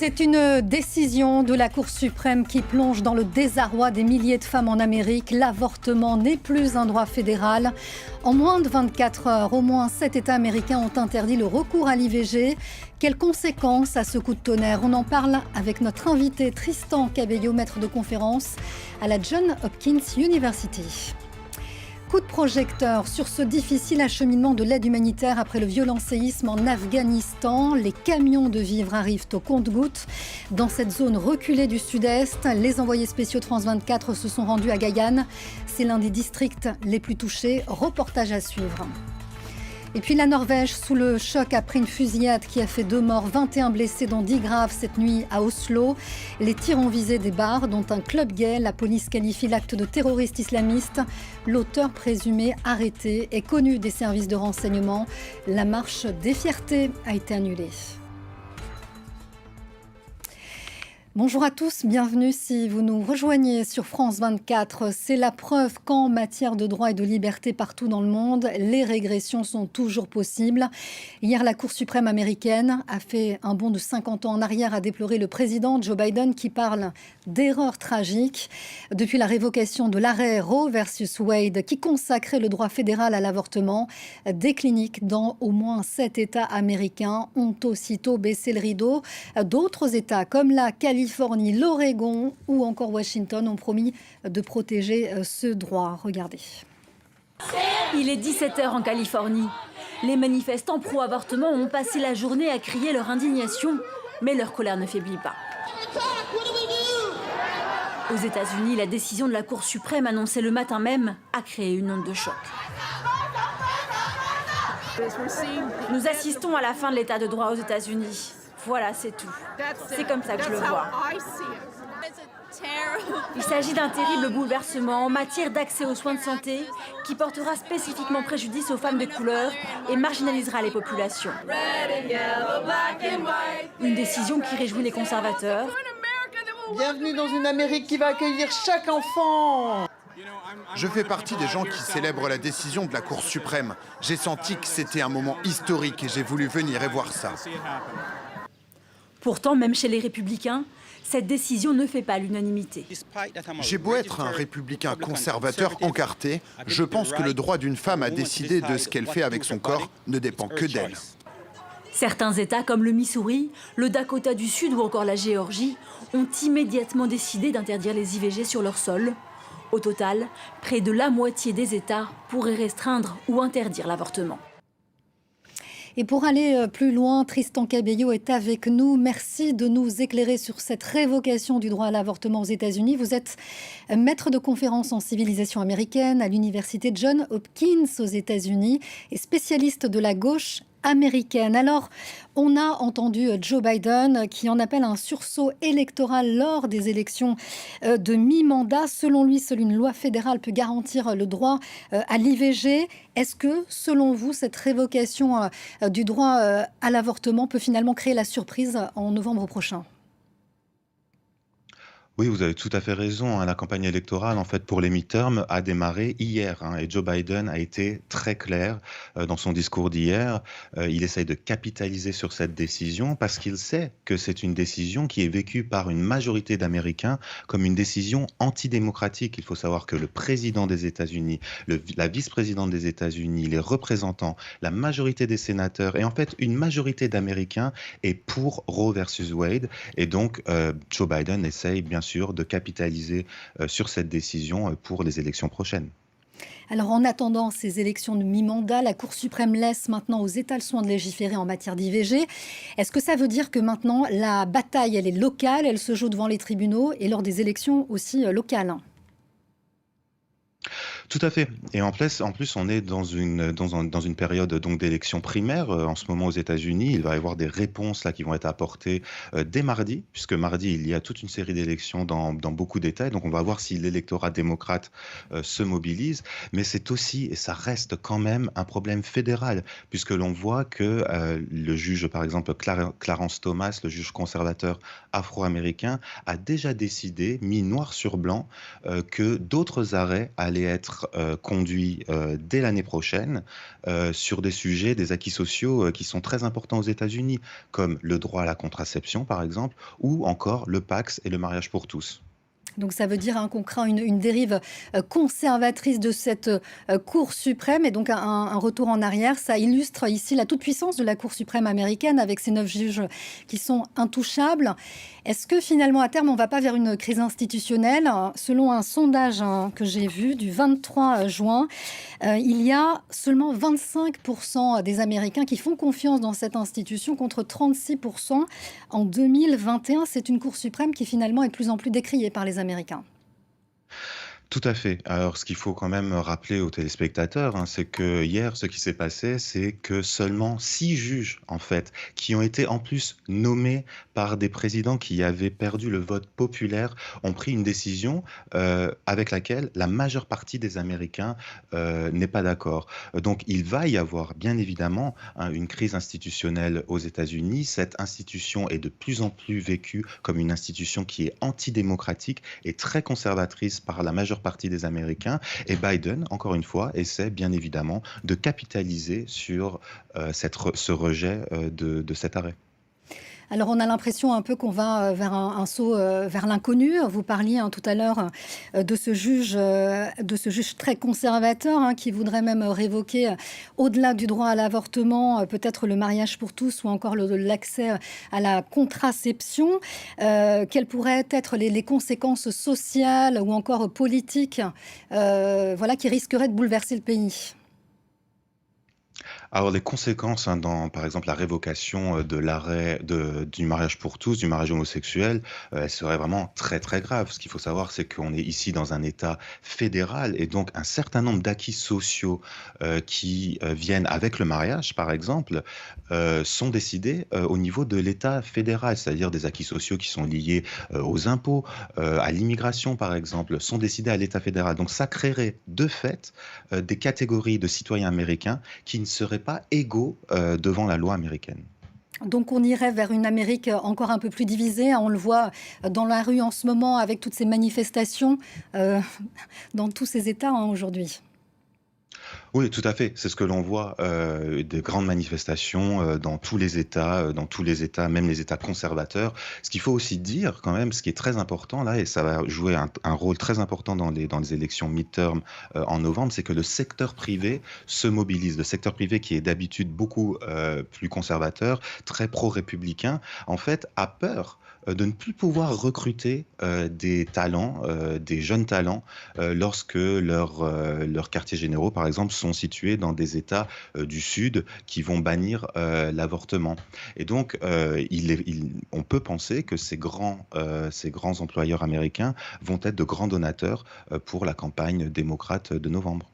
C'est une décision de la Cour suprême qui plonge dans le désarroi des milliers de femmes en Amérique. L'avortement n'est plus un droit fédéral. En moins de 24 heures, au moins 7 États américains ont interdit le recours à l'IVG. Quelles conséquences à ce coup de tonnerre? On en parle avec notre invité Tristan Cabello, maître de conférence à la Johns Hopkins University. Coup de projecteur sur ce difficile acheminement de l'aide humanitaire après le violent séisme en Afghanistan. Les camions de vivres arrivent au compte-gouttes. Dans cette zone reculée du sud-est, les envoyés spéciaux de France 24 se sont rendus à Gaïane. C'est l'un des districts les plus touchés. Reportage à suivre. Et puis la Norvège sous le choc après une fusillade qui a fait 2 morts, 21 blessés dont 10 graves cette nuit à Oslo. Les tirs ont visé des bars dont un club gay. La police qualifie l'acte de terroriste islamiste. L'auteur présumé arrêté est connu des services de renseignement. La marche des fiertés a été annulée. Bonjour à tous, bienvenue si vous nous rejoignez sur France 24. C'est la preuve qu'en matière de droits et de liberté partout dans le monde, les régressions sont toujours possibles. Hier, la Cour suprême américaine a fait un bond de 50 ans en arrière, a déploré le président Joe Biden qui parle d'erreurs tragiques. Depuis la révocation de l'arrêt Roe versus Wade qui consacrait le droit fédéral à l'avortement, des cliniques dans au moins 7 États américains ont aussitôt baissé le rideau. D'autres États comme la Californie, l'Oregon ou encore Washington ont promis de protéger ce droit. Regardez. Il est 17h en Californie. Les manifestants pro-avortement ont passé la journée à crier leur indignation, mais leur colère ne faiblit pas. Aux États-Unis, la décision de la Cour suprême annoncée le matin même a créé une onde de choc. Nous assistons à la fin de l'état de droit aux États-Unis. Voilà, c'est tout. C'est comme ça que je le vois. Il s'agit d'un terrible bouleversement en matière d'accès aux soins de santé qui portera spécifiquement préjudice aux femmes de couleur et marginalisera les populations. Une décision qui réjouit les conservateurs. Bienvenue dans une Amérique qui va accueillir chaque enfant. Je fais partie des gens qui célèbrent la décision de la Cour suprême. J'ai senti que c'était un moment historique et j'ai voulu venir et voir ça. Pourtant, même chez les républicains, cette décision ne fait pas l'unanimité. J'ai beau être un républicain conservateur encarté, je pense que le droit d'une femme à décider de ce qu'elle fait avec son corps ne dépend que d'elle. Certains États comme le Missouri, le Dakota du Sud ou encore la Géorgie ont immédiatement décidé d'interdire les IVG sur leur sol. Au total, près de la moitié des États pourraient restreindre ou interdire l'avortement. Et pour aller plus loin, Tristan Cabello est avec nous. Merci de nous éclairer sur cette révocation du droit à l'avortement aux États-Unis. Vous êtes maître de conférence en civilisation américaine à l'université Johns Hopkins aux États-Unis et spécialiste de la gauche américaine. Alors, on a entendu Joe Biden qui en appelle à un sursaut électoral lors des élections de mi-mandat. Selon lui, seule une loi fédérale peut garantir le droit à l'IVG. Est-ce que, selon vous, cette révocation du droit à l'avortement peut finalement créer la surprise en novembre prochain ? Oui, vous avez tout à fait raison. La campagne électorale, en fait, pour les midterms, a démarré hier. Et Joe Biden a été très clair dans son discours d'hier. Il essaye de capitaliser sur cette décision parce qu'il sait que c'est une décision qui est vécue par une majorité d'Américains comme une décision antidémocratique. Il faut savoir que le président des États-Unis, la vice-présidente des États-Unis, les représentants, la majorité des sénateurs et en fait une majorité d'Américains est pour Roe versus Wade. Et donc, Joe Biden essaye bien sûr de capitaliser sur cette décision pour les élections prochaines. Alors en attendant ces élections de mi-mandat, la Cour suprême laisse maintenant aux États le soin de légiférer en matière d'IVG. Est-ce que ça veut dire que maintenant la bataille elle est locale, elle se joue devant les tribunaux et lors des élections aussi locales ? Tout à fait. Et en plus, on est dans une période donc d'élections primaires. En ce moment aux États-Unis, il va y avoir des réponses là qui vont être apportées dès mardi, puisque mardi il y a toute une série d'élections dans beaucoup d'États. Et donc on va voir si l'électorat démocrate se mobilise. Mais c'est aussi, et ça reste quand même, un problème fédéral, puisque l'on voit que le juge, par exemple Clarence Thomas, le juge conservateur afro-américain, a déjà décidé, mis noir sur blanc, que d'autres arrêts allaient être être conduit dès l'année prochaine sur des sujets, des acquis sociaux qui sont très importants aux États-Unis, comme le droit à la contraception, par exemple, ou encore le Pacs et le mariage pour tous. Donc ça veut dire qu'on craint une dérive conservatrice de cette Cour suprême et donc un retour en arrière. Ça illustre ici la toute-puissance de la Cour suprême américaine avec ses 9 juges qui sont intouchables. Est-ce que finalement à terme on ne va pas vers une crise institutionnelle? Selon un sondage que j'ai vu du 23 juin, il y a seulement 25% des Américains qui font confiance dans cette institution contre 36% en 2021. C'est une Cour suprême qui finalement est de plus en plus décriée par les Américains. Tout à fait. Alors, ce qu'il faut quand même rappeler aux téléspectateurs, c'est que hier, ce qui s'est passé, c'est que seulement 6 juges, en fait, qui ont été en plus nommés par des présidents qui avaient perdu le vote populaire, ont pris une décision avec laquelle la majeure partie des Américains n'est pas d'accord. Donc, il va y avoir, bien évidemment, une crise institutionnelle aux États-Unis. Cette institution est de plus en plus vécue comme une institution qui est antidémocratique et très conservatrice par la majeure partie des Américains. Et Biden, encore une fois, essaie bien évidemment de capitaliser sur ce rejet de cet arrêt. Alors on a l'impression un peu qu'on va vers un saut vers l'inconnu. Vous parliez tout à l'heure de ce juge très conservateur qui voudrait même révoquer au-delà du droit à l'avortement, peut-être le mariage pour tous ou encore l'accès à la contraception. Quelles pourraient être les conséquences sociales ou encore politiques qui risqueraient de bouleverser le pays? Alors les conséquences dans, par exemple, la révocation de l'arrêt du mariage pour tous, du mariage homosexuel, elles seraient vraiment très très graves. Ce qu'il faut savoir, c'est qu'on est ici dans un État fédéral et donc un certain nombre d'acquis sociaux qui viennent avec le mariage, par exemple, sont décidés au niveau de l'État fédéral, c'est-à-dire des acquis sociaux qui sont liés aux impôts, à l'immigration, par exemple, sont décidés à l'État fédéral. Donc ça créerait de fait des catégories de citoyens américains qui ne seraient pas égaux devant la loi américaine. Donc on irait vers une Amérique encore un peu plus divisée. On le voit dans la rue en ce moment avec toutes ces manifestations dans tous ces États aujourd'hui. Oui, tout à fait. C'est ce que l'on voit, des grandes manifestations dans tous les États, même les États conservateurs. Ce qu'il faut aussi dire quand même, ce qui est très important là, et ça va jouer un rôle très important dans les élections midterm en novembre, c'est que le secteur privé se mobilise. Le secteur privé qui est d'habitude beaucoup plus conservateur, très pro-républicain, en fait, a peur de ne plus pouvoir recruter des talents, des jeunes talents, lorsque leurs quartiers généraux, par exemple, sont situés dans des États du Sud qui vont bannir l'avortement. Et donc, on peut penser que ces grands employeurs américains vont être de grands donateurs pour la campagne démocrate de novembre.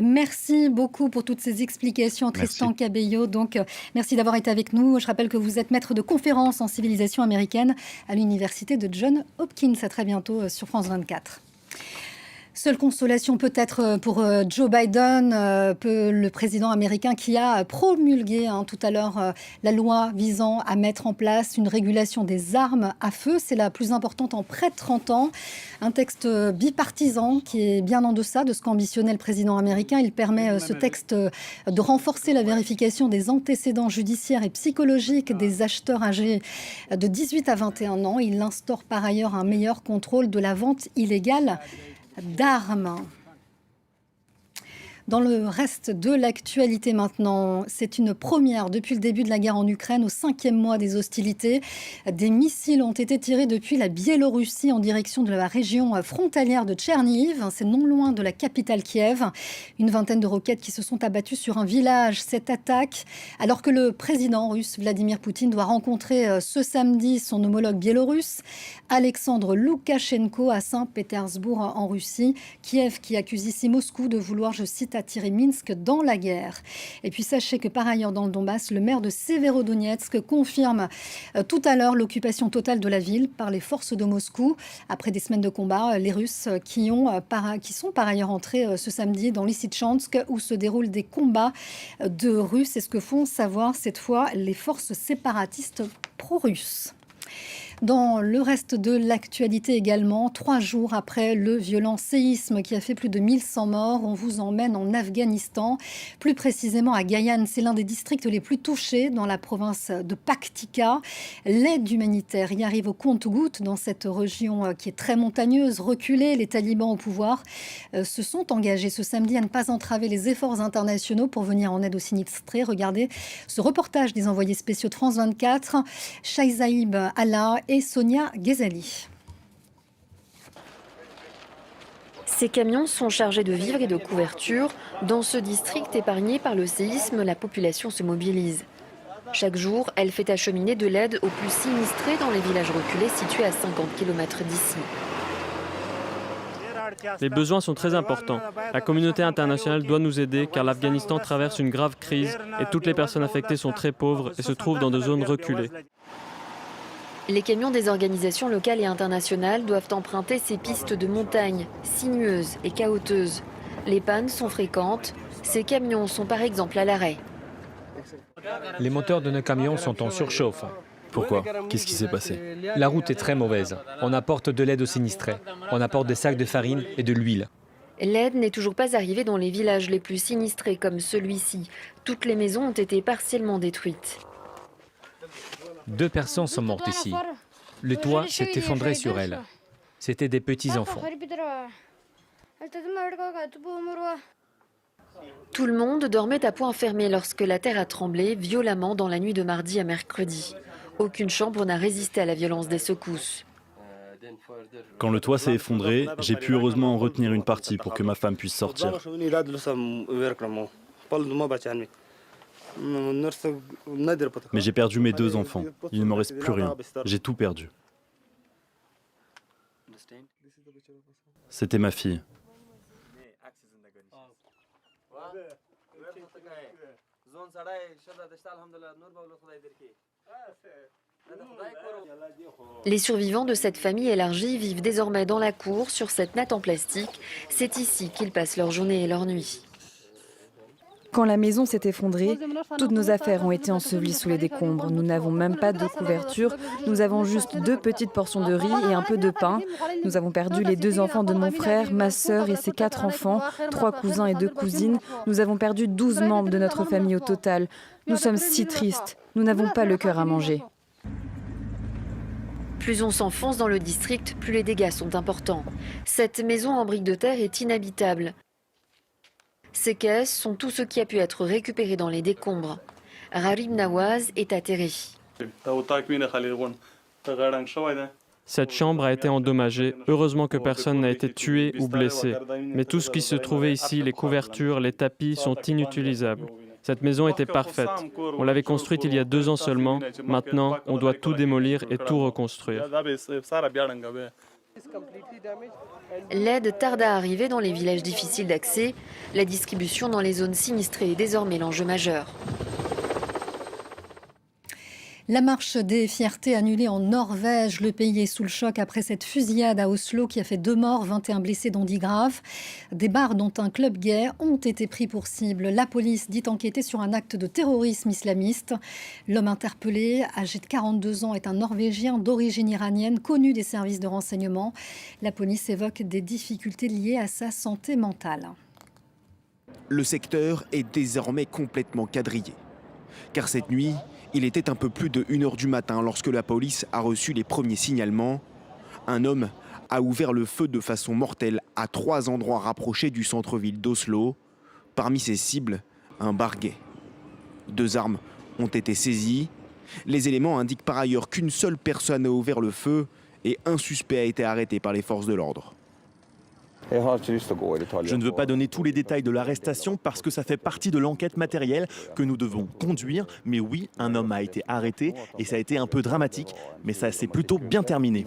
Merci beaucoup pour toutes ces explications, Tristan Merci. Cabello. Donc, merci d'avoir été avec nous. Je rappelle que vous êtes maître de conférences en civilisation américaine à l'université de Johns Hopkins. À très bientôt sur France 24. Seule consolation peut-être pour Joe Biden, le président américain qui a promulgué tout à l'heure la loi visant à mettre en place une régulation des armes à feu. C'est la plus importante en près de 30 ans. Un texte bipartisan qui est bien en deçà de ce qu'ambitionnait le président américain. Il permet, ce texte, de renforcer la vérification des antécédents judiciaires et psychologiques des acheteurs âgés de 18 à 21 ans. Il instaure par ailleurs un meilleur contrôle de la vente illégale d'armes. Dans le reste de l'actualité maintenant, c'est une première depuis le début de la guerre en Ukraine, au 5e mois des hostilités. Des missiles ont été tirés depuis la Biélorussie en direction de la région frontalière de Tchernihiv. C'est non loin de la capitale Kiev. Une vingtaine de roquettes qui se sont abattues sur un village. Cette attaque, alors que le président russe Vladimir Poutine doit rencontrer ce samedi son homologue biélorusse, Alexandre Loukachenko, à Saint-Pétersbourg en Russie. Kiev qui accuse ici Moscou de vouloir, je cite, attirer Minsk dans la guerre. Et puis sachez que par ailleurs dans le Donbass, le maire de Severodonetsk confirme tout à l'heure l'occupation totale de la ville par les forces de Moscou. Après des semaines de combat, les Russes qui sont par ailleurs entrés ce samedi dans Lysychansk où se déroulent des combats de Russes. C'est ce que font savoir cette fois les forces séparatistes pro-russes. Dans le reste de l'actualité également, 3 jours après le violent séisme qui a fait plus de 1100 morts, on vous emmène en Afghanistan, plus précisément à Gayan. C'est l'un des districts les plus touchés dans la province de Paktika. L'aide humanitaire y arrive au compte-gouttes dans cette région qui est très montagneuse, reculée. Les talibans au pouvoir se sont engagés ce samedi à ne pas entraver les efforts internationaux pour venir en aide aux sinistrés. Regardez ce reportage des envoyés spéciaux de France 24, Shaizaïb Allah et Sonia Ghezali. Ces camions sont chargés de vivres et de couvertures. Dans ce district épargné par le séisme, la population se mobilise. Chaque jour, elle fait acheminer de l'aide aux plus sinistrés dans les villages reculés situés à 50 km d'ici. Les besoins sont très importants. La communauté internationale doit nous aider car l'Afghanistan traverse une grave crise et toutes les personnes affectées sont très pauvres et se trouvent dans des zones reculées. Les camions des organisations locales et internationales doivent emprunter ces pistes de montagne, sinueuses et chaotiques. Les pannes sont fréquentes. Ces camions sont par exemple à l'arrêt. Les moteurs de nos camions sont en surchauffe. Pourquoi? Qu'est-ce qui s'est passé? La route est très mauvaise. On apporte de l'aide aux sinistrés. On apporte des sacs de farine et de l'huile. L'aide n'est toujours pas arrivée dans les villages les plus sinistrés comme celui-ci. Toutes les maisons ont été partiellement détruites. 2 personnes sont mortes ici. Le toit s'est effondré sur elles. C'étaient des petits-enfants. Tout le monde dormait à poing fermé lorsque la terre a tremblé violemment dans la nuit de mardi à mercredi. Aucune chambre n'a résisté à la violence des secousses. Quand le toit s'est effondré, j'ai pu heureusement en retenir une partie pour que ma femme puisse sortir. Mais j'ai perdu mes 2 enfants. Il ne me reste plus rien. J'ai tout perdu. C'était ma fille. Les survivants de cette famille élargie vivent désormais dans la cour sur cette natte en plastique. C'est ici qu'ils passent leur journée et leur nuit. Quand la maison s'est effondrée, toutes nos affaires ont été ensevelies sous les décombres. Nous n'avons même pas de couverture. Nous avons juste 2 petites portions de riz et un peu de pain. Nous avons perdu les 2 enfants de mon frère, ma sœur et ses 4 enfants, 3 cousins et 2 cousines. Nous avons perdu 12 membres de notre famille au total. Nous sommes si tristes. Nous n'avons pas le cœur à manger. Plus on s'enfonce dans le district, plus les dégâts sont importants. Cette maison en briques de terre est inhabitable. Ces caisses sont tout ce qui a pu être récupéré dans les décombres. Rarib Nawaz est atterré. Cette chambre a été endommagée. Heureusement que personne n'a été tué ou blessé. Mais tout ce qui se trouvait ici, les couvertures, les tapis, sont inutilisables. Cette maison était parfaite. On l'avait construite il y a 2 ans seulement. Maintenant, on doit tout démolir et tout reconstruire. L'aide tarde à arriver dans les villages difficiles d'accès. La distribution dans les zones sinistrées est désormais l'enjeu majeur. La marche des fiertés annulée en Norvège. Le pays est sous le choc après cette fusillade à Oslo qui a fait 2 morts, 21 blessés dont 10 graves. Des bars dont un club gay ont été pris pour cible. La police dit enquêter sur un acte de terrorisme islamiste. L'homme interpellé, âgé de 42 ans, est un Norvégien d'origine iranienne, connu des services de renseignement. La police évoque des difficultés liées à sa santé mentale. Le secteur est désormais complètement quadrillé. Car cette nuit, il était un peu plus de 1h du matin lorsque la police a reçu les premiers signalements. Un homme a ouvert le feu de façon mortelle à 3 endroits rapprochés du centre-ville d'Oslo. Parmi ses cibles, un bar gay. 2 armes ont été saisies. Les éléments indiquent par ailleurs qu'une seule personne a ouvert le feu et un suspect a été arrêté par les forces de l'ordre. Je ne veux pas donner tous les détails de l'arrestation parce que ça fait partie de l'enquête matérielle que nous devons conduire. Mais oui, un homme a été arrêté et ça a été un peu dramatique, mais ça s'est plutôt bien terminé.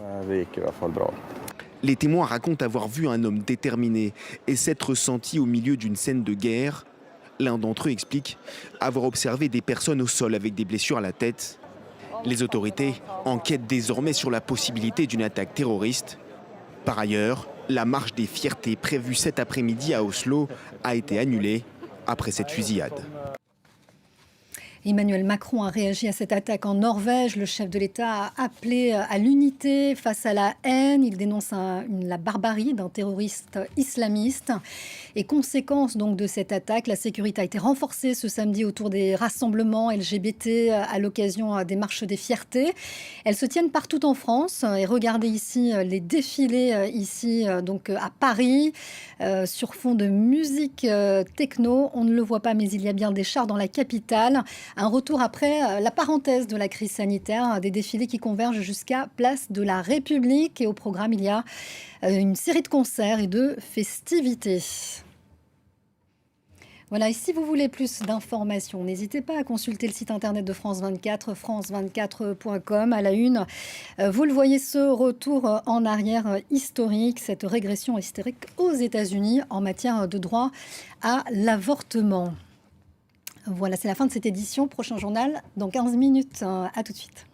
Les témoins racontent avoir vu un homme déterminé et s'être senti au milieu d'une scène de guerre. L'un d'entre eux explique avoir observé des personnes au sol avec des blessures à la tête. Les autorités enquêtent désormais sur la possibilité d'une attaque terroriste. Par ailleurs, la marche des fiertés prévue cet après-midi à Oslo a été annulée après cette fusillade. Emmanuel Macron a réagi à cette attaque en Norvège. Le chef de l'État a appelé à l'unité face à la haine. Il dénonce la barbarie d'un terroriste islamiste. Et conséquence donc de cette attaque, la sécurité a été renforcée ce samedi autour des rassemblements LGBT à l'occasion des marches des fiertés. Elles se tiennent partout en France. Et regardez ici les défilés ici donc à Paris sur fond de musique techno. On ne le voit pas, mais il y a bien des chars dans la capitale. Un retour après la parenthèse de la crise sanitaire, des défilés qui convergent jusqu'à Place de la République. Et au programme, il y a une série de concerts et de festivités. Voilà, et si vous voulez plus d'informations, n'hésitez pas à consulter le site internet de France 24, france24.com. À la une, vous le voyez, ce retour en arrière historique, cette régression historique aux États-Unis en matière de droit à l'avortement. Voilà, c'est la fin de cette édition. Prochain journal dans 15 minutes. À tout de suite.